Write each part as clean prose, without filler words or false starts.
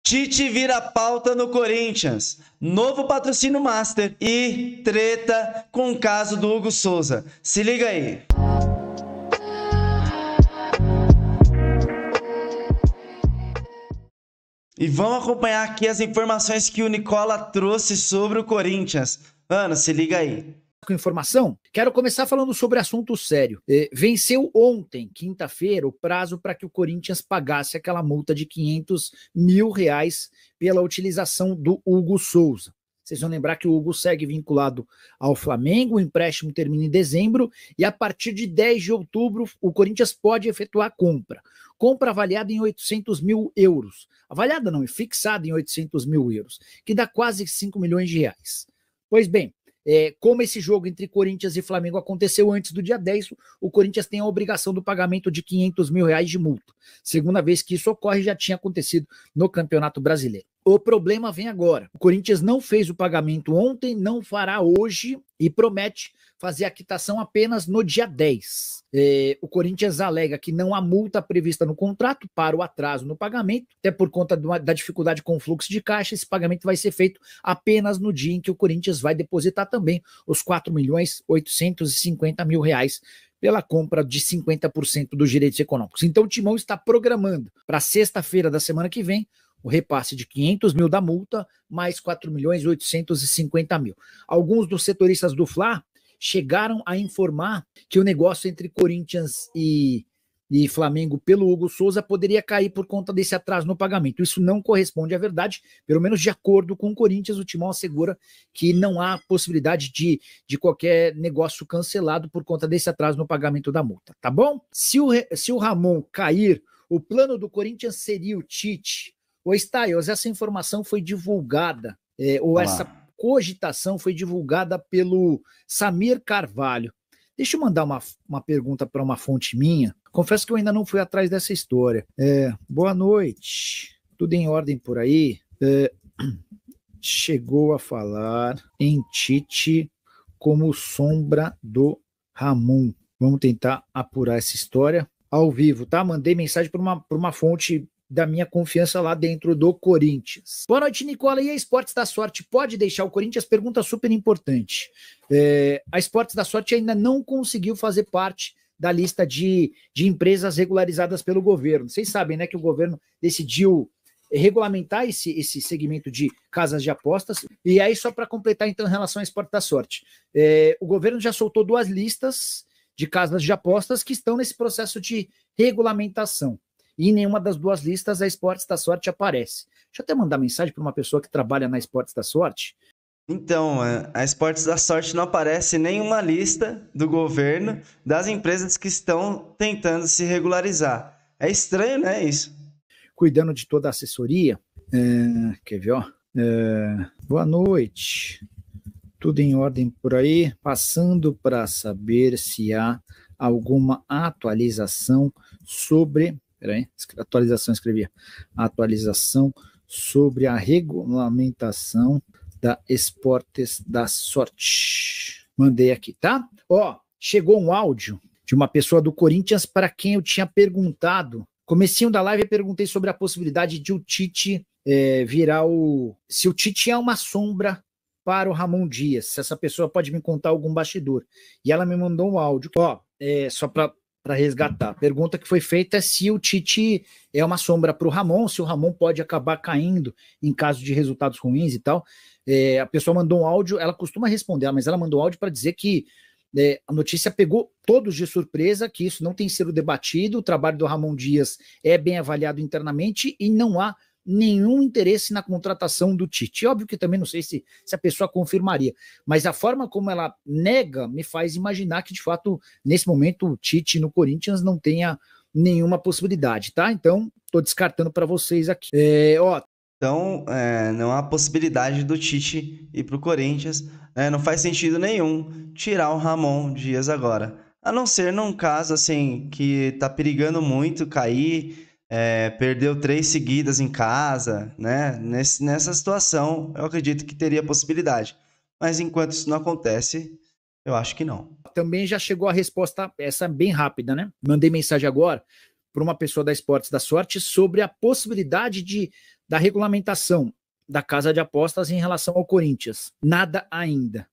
Tite vira pauta no Corinthians, novo patrocínio master e treta com o caso do Hugo Souza. Se liga aí. E vamos acompanhar aqui as informações que o Nicola trouxe sobre o Corinthians. Mano, se liga aí. Com informação, quero começar falando sobre assunto sério. Venceu ontem, quinta-feira, o prazo para que o Corinthians pagasse aquela multa de R$500 mil pela utilização do Hugo Souza. Vocês vão lembrar que o Hugo segue vinculado ao Flamengo, o empréstimo termina em dezembro e a partir de 10 de outubro o Corinthians pode efetuar a compra. Compra avaliada em R$800 mil. Avaliada não, é fixada em R$800 mil, que dá quase R$5 milhões. Pois bem, como esse jogo entre Corinthians e Flamengo aconteceu antes do dia 10, o Corinthians tem a obrigação do pagamento de R$500 mil de multa. Segunda vez que isso ocorre, já tinha acontecido no Campeonato Brasileiro. O problema vem agora. O Corinthians não fez o pagamento ontem, não fará hoje e promete fazer a quitação apenas no dia 10. O Corinthians alega que não há multa prevista no contrato para o atraso no pagamento, até por conta da dificuldade com o fluxo de caixa. Esse pagamento vai ser feito apenas no dia em que o Corinthians vai depositar também os R$4.850 mil pela compra de 50% dos direitos econômicos. Então o Timão está programando para sexta-feira da semana que vem o repasse de R$500 mil da multa, mais R$4.850 mil. Alguns dos setoristas do Fla chegaram a informar que o negócio entre Corinthians e Flamengo pelo Hugo Souza poderia cair por conta desse atraso no pagamento. Isso não corresponde à verdade, pelo menos de acordo com o Corinthians, o Timão assegura que não há possibilidade de qualquer negócio cancelado por conta desse atraso no pagamento da multa, tá bom? Se o Ramon cair, o plano do Corinthians seria o Tite. Ô, Styles, essa informação foi divulgada, essa cogitação foi divulgada pelo Samir Carvalho. Deixa eu mandar uma pergunta para uma fonte minha. Confesso que eu ainda não fui atrás dessa história. Boa noite. Tudo em ordem por aí? Chegou a falar em Tite como sombra do Ramon. Vamos tentar apurar essa história ao vivo, tá? Mandei mensagem para uma fonte da minha confiança lá dentro do Corinthians. Boa noite, Nicola. E a Esportes da Sorte pode deixar o Corinthians? Pergunta super importante. A Esportes da Sorte ainda não conseguiu fazer parte da lista de empresas regularizadas pelo governo. Vocês sabem, né, que o governo decidiu regulamentar esse segmento de casas de apostas. E aí, só para completar, então, em relação à Esportes da Sorte, o governo já soltou 2 listas de casas de apostas que estão nesse processo de regulamentação. E em nenhuma das 2 listas a Esportes da Sorte aparece. Deixa eu até mandar mensagem para uma pessoa que trabalha na Esportes da Sorte. Então, a Esportes da Sorte não aparece em nenhuma lista do governo das empresas que estão tentando se regularizar. É estranho, né, isso? Cuidando de toda a assessoria. Quer ver, ó? Boa noite. Tudo em ordem por aí? Passando para saber se há alguma atualização sobre... Peraí, atualização, escrevia. Atualização sobre a regulamentação da Esportes da Sorte. Mandei aqui, tá? Ó, chegou um áudio de uma pessoa do Corinthians para quem eu tinha perguntado. Comecinho da live eu perguntei sobre a possibilidade de o Tite virar se o Tite é uma sombra para o Ramon Dias, se essa pessoa pode me contar algum bastidor. E ela me mandou um áudio. Ó, só para resgatar. A pergunta que foi feita é se o Tite é uma sombra para o Ramon, se o Ramon pode acabar caindo em caso de resultados ruins e tal. A pessoa mandou um áudio, ela costuma responder, mas ela mandou um áudio para dizer que a notícia pegou todos de surpresa, que isso não tem sido debatido, o trabalho do Ramon Dias é bem avaliado internamente e não há nenhum interesse na contratação do Tite. Óbvio que também não sei se a pessoa confirmaria, mas a forma como ela nega me faz imaginar que, de fato, nesse momento, o Tite no Corinthians não tenha nenhuma possibilidade, tá? Então, tô descartando para vocês aqui. Então, não há possibilidade do Tite ir para o Corinthians. Não faz sentido nenhum tirar o Ramon Dias agora. A não ser num caso assim que tá perigando muito cair, perdeu 3 seguidas em casa, né? Nessa situação, eu acredito que teria possibilidade. Mas enquanto isso não acontece, eu acho que não. Também já chegou a resposta, essa bem rápida, né? Mandei mensagem agora por uma pessoa da Esportes da Sorte sobre a possibilidade da regulamentação da casa de apostas em relação ao Corinthians. Nada ainda.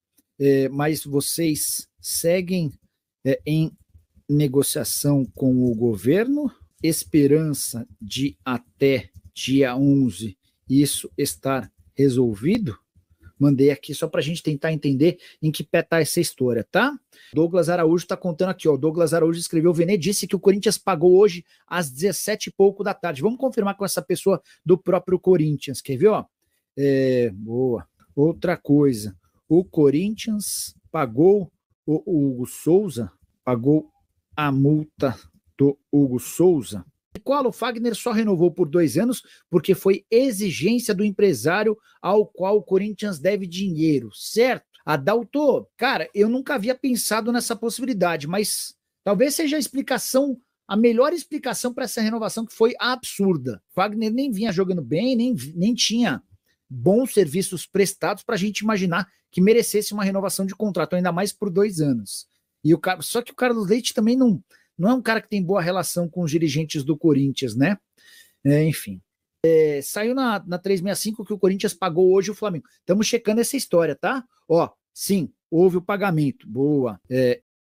Mas vocês seguem em negociação com o governo, esperança de até dia 11 isso estar resolvido? Mandei aqui só para a gente tentar entender em que pé tá essa história, tá? Douglas Araújo está contando aqui, ó. Douglas Araújo escreveu: o Vene disse que o Corinthians pagou hoje às 17 e pouco da tarde. Vamos confirmar com essa pessoa do próprio Corinthians, quer ver, ó? Boa. Outra coisa, o Corinthians pagou o Hugo Souza, pagou a multa do Hugo Souza. O Fagner só renovou por 2 anos porque foi exigência do empresário ao qual o Corinthians deve dinheiro, certo? Adalto, cara, eu nunca havia pensado nessa possibilidade, mas talvez seja a melhor explicação para essa renovação, que foi absurda. Fagner nem vinha jogando bem, nem tinha bons serviços prestados para a gente imaginar que merecesse uma renovação de contrato, ainda mais por 2 anos. Só que o Carlos Leite também não é um cara que tem boa relação com os dirigentes do Corinthians, né? Enfim. Saiu na 365 que o Corinthians pagou hoje o Flamengo. Estamos checando essa história, tá? Ó, sim, houve o pagamento. Boa.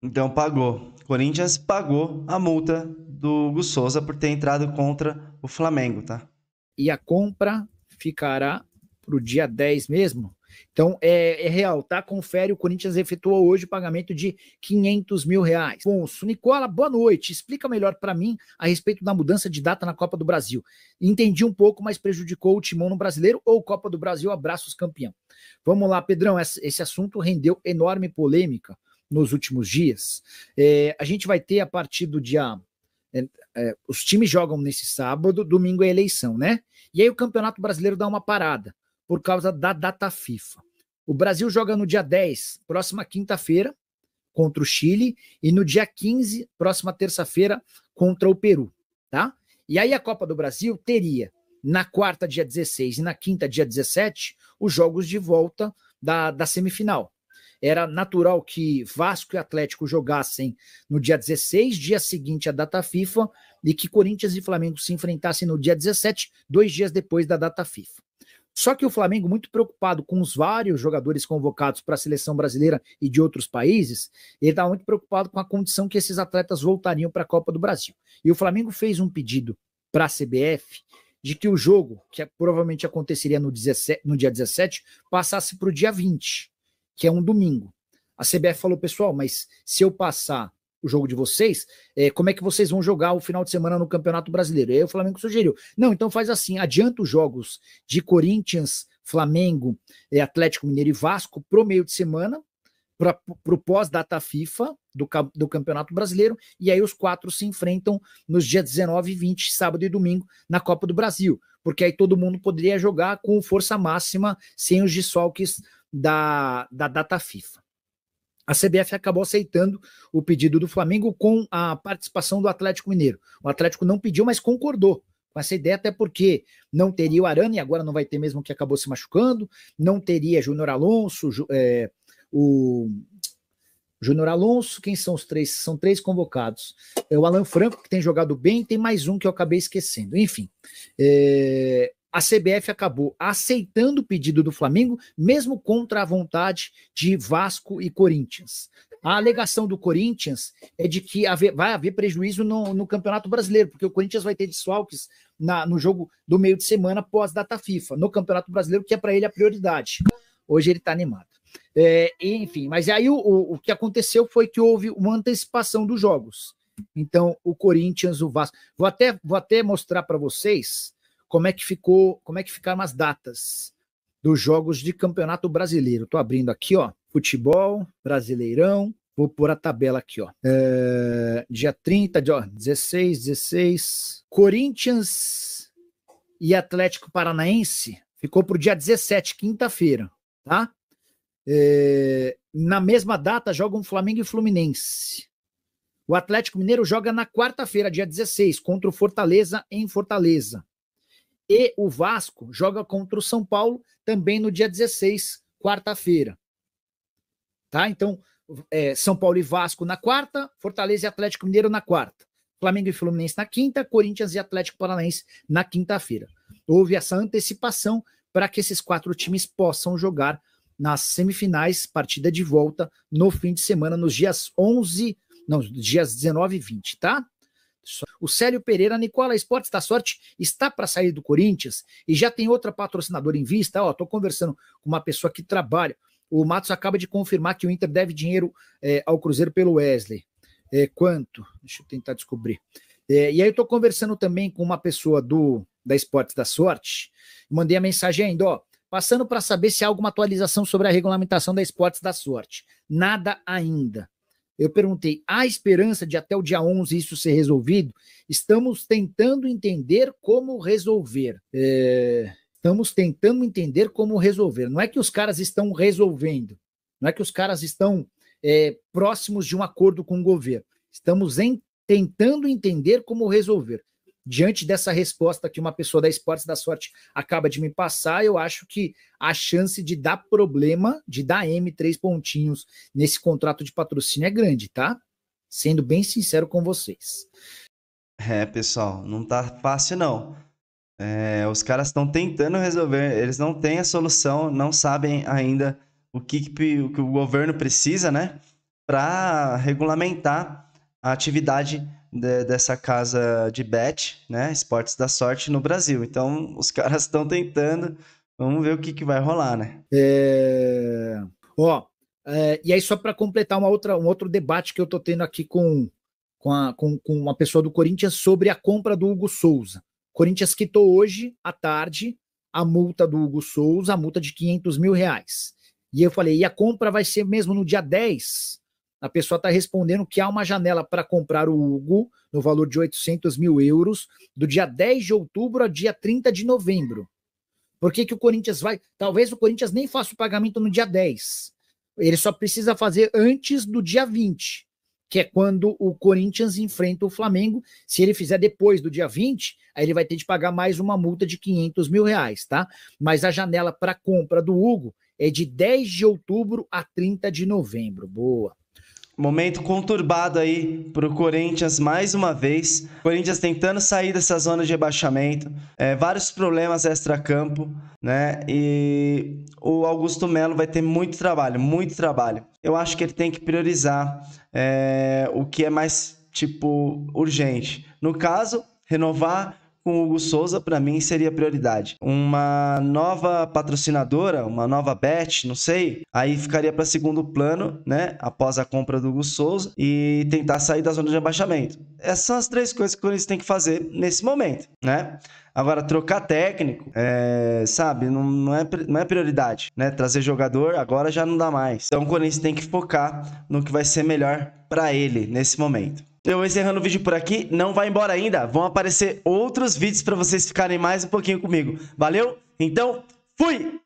Então pagou. Corinthians pagou a multa do Hugo Souza por ter entrado contra o Flamengo, tá? E a compra ficará pro dia 10 mesmo? Então, é real, tá? Confere, o Corinthians efetuou hoje o pagamento de R$500 mil. Afonso, Nicola, boa noite. Explica melhor para mim a respeito da mudança de data na Copa do Brasil. Entendi um pouco, mas prejudicou o Timão no Brasileiro ou Copa do Brasil? Abraços, campeão. Vamos lá, Pedrão, esse assunto rendeu enorme polêmica nos últimos dias. A gente vai ter a partir do dia... os times jogam nesse sábado, domingo é eleição, né? E aí o Campeonato Brasileiro dá uma parada por causa da data FIFA. O Brasil joga no dia 10, próxima quinta-feira, contra o Chile, e no dia 15, próxima terça-feira, contra o Peru, tá? E aí a Copa do Brasil teria, na quarta, dia 16, e na quinta, dia 17, os jogos de volta da semifinal. Era natural que Vasco e Atlético jogassem no dia 16, dia seguinte à data FIFA, e que Corinthians e Flamengo se enfrentassem no dia 17, 2 dias depois da data FIFA. Só que o Flamengo, muito preocupado com os vários jogadores convocados para a seleção brasileira e de outros países, ele estava muito preocupado com a condição que esses atletas voltariam para a Copa do Brasil. E o Flamengo fez um pedido para a CBF de que o jogo, que provavelmente aconteceria no dia 17, passasse para o dia 20, que é um domingo. A CBF falou: pessoal, mas se eu passar o jogo de vocês, como é que vocês vão jogar o final de semana no Campeonato Brasileiro? E aí o Flamengo sugeriu: não, então faz assim, adianta os jogos de Corinthians, Flamengo, Atlético Mineiro e Vasco pro meio de semana, pro pós-data FIFA do Campeonato Brasileiro, e aí os 4 se enfrentam nos dias 19 e 20, sábado e domingo, na Copa do Brasil, porque aí todo mundo poderia jogar com força máxima, sem os desfalques da data FIFA. A CBF acabou aceitando o pedido do Flamengo com a participação do Atlético Mineiro. O Atlético não pediu, mas concordou com essa ideia, até porque não teria o Arana, e agora não vai ter mesmo, que acabou se machucando, não teria Júnior Alonso, o Júnior Alonso, quem são os 3? São 3 convocados. O Alan Franco, que tem jogado bem, tem mais um que eu acabei esquecendo. Enfim, a CBF acabou aceitando o pedido do Flamengo, mesmo contra a vontade de Vasco e Corinthians. A alegação do Corinthians é de que vai haver prejuízo no Campeonato Brasileiro, porque o Corinthians vai ter desfalques no jogo do meio de semana pós-data FIFA, no Campeonato Brasileiro, que é para ele a prioridade. Hoje ele está animado. Enfim, mas aí o que aconteceu foi que houve uma antecipação dos jogos. Então, o Corinthians, o Vasco... Vou até mostrar para vocês como é que ficaram as datas dos jogos de Campeonato Brasileiro. Estou abrindo aqui, ó, futebol, Brasileirão, vou pôr a tabela aqui, ó. Dia 30, 16, Corinthians e Atlético Paranaense ficou para o dia 17, quinta-feira, tá? Na mesma data jogam Flamengo e Fluminense. O Atlético Mineiro joga na quarta-feira, dia 16, contra o Fortaleza em Fortaleza. E o Vasco joga contra o São Paulo também no dia 16, quarta-feira. Tá? Então, São Paulo e Vasco na quarta, Fortaleza e Atlético Mineiro na quarta. Flamengo e Fluminense na quinta, Corinthians e Atlético Paranaense na quinta-feira. Houve essa antecipação para que esses 4 times possam jogar nas semifinais, partida de volta no fim de semana, nos dias 19 e 20, tá? O Célio Pereira, Nicola, Esportes da Sorte está para sair do Corinthians e já tem outra patrocinadora em vista. Ó, tô conversando com uma pessoa que trabalha. O Matos acaba de confirmar que o Inter deve dinheiro ao Cruzeiro pelo Wesley. Quanto? Deixa eu tentar descobrir. E aí eu tô conversando também com uma pessoa da Esportes da Sorte. Mandei a mensagem ainda, ó. Passando para saber se há alguma atualização sobre a regulamentação da Esportes da Sorte. Nada ainda. Eu perguntei, há esperança de até o dia 11 isso ser resolvido? Estamos tentando entender como resolver. Estamos tentando entender como resolver. Não é que os caras estão resolvendo. Não é que os caras estão próximos de um acordo com o governo. Estamos tentando entender como resolver. Diante dessa resposta que uma pessoa da Esportes da Sorte acaba de me passar, eu acho que a chance de dar problema, de dar M 3 pontinhos nesse contrato de patrocínio é grande, tá? Sendo bem sincero com vocês. Pessoal, não tá fácil não. Os caras estão tentando resolver, eles não têm a solução, não sabem ainda o que o governo precisa, né? Para regulamentar a atividade dessa casa de bet, né, Esportes da Sorte no Brasil. Então, os caras estão tentando, vamos ver o que vai rolar, né? E aí só para completar um outro debate que eu tô tendo aqui com uma pessoa do Corinthians sobre a compra do Hugo Souza. O Corinthians quitou hoje à tarde a multa do Hugo Souza, a multa de R$500 mil. E eu falei, e a compra vai ser mesmo no dia 10? A pessoa está respondendo que há uma janela para comprar o Hugo no valor de 800 mil euros do dia 10 de outubro a dia 30 de novembro. Por que o Corinthians vai... Talvez o Corinthians nem faça o pagamento no dia 10. Ele só precisa fazer antes do dia 20, que é quando o Corinthians enfrenta o Flamengo. Se ele fizer depois do dia 20, aí ele vai ter de pagar mais uma multa de R$500 mil, tá? Mas a janela para compra do Hugo é de 10 de outubro a 30 de novembro. Boa. Momento conturbado aí pro Corinthians mais uma vez. Corinthians tentando sair dessa zona de rebaixamento. Vários problemas extra-campo, né? E o Augusto Melo vai ter muito trabalho, muito trabalho. Eu acho que ele tem que priorizar o que é mais, urgente. No caso, renovar com o Hugo Souza, para mim, seria prioridade. Uma nova patrocinadora, uma nova bet, não sei, aí ficaria para segundo plano, né? Após a compra do Hugo Souza e tentar sair da zona de rebaixamento. Essas são as 3 coisas que o Corinthians tem que fazer nesse momento, né? Agora, trocar técnico, sabe, não é prioridade, né? Trazer jogador agora já não dá mais. Então, o Corinthians tem que focar no que vai ser melhor para ele nesse momento. Eu vou encerrando o vídeo por aqui, não vai embora ainda, vão aparecer outros vídeos para vocês ficarem mais um pouquinho comigo. Valeu? Então, fui!